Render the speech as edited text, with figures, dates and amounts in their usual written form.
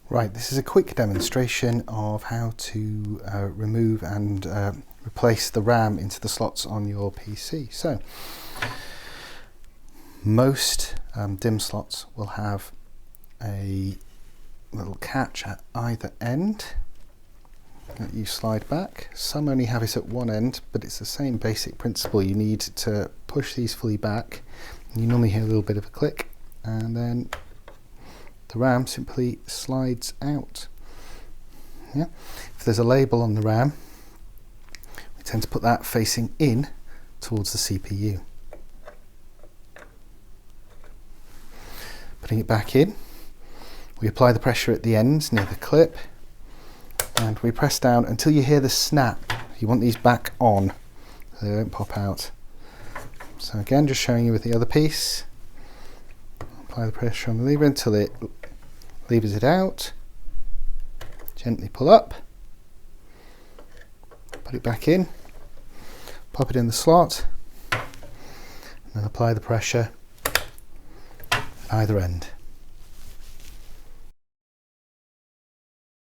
Right, this is a quick demonstration of how to remove and replace the RAM into the slots on your PC. So, most DIMM slots will have a little catch at either end that you slide back. Some only have it at one end, but it's the same basic principle. You need to push these fully back. You normally hear a little bit of a click, and then the RAM simply slides out. Yeah. If there's a label on the RAM, we tend to put that facing in towards the CPU. Putting it back in, we apply the pressure at the ends near the clip, and we press down until you hear the snap. You want these back on so they don't pop out. So again, just showing you with the other piece. Apply the pressure on the lever until it levers it out. Gently pull up. Put it back in. Pop it in the slot. And then apply the pressure at either end.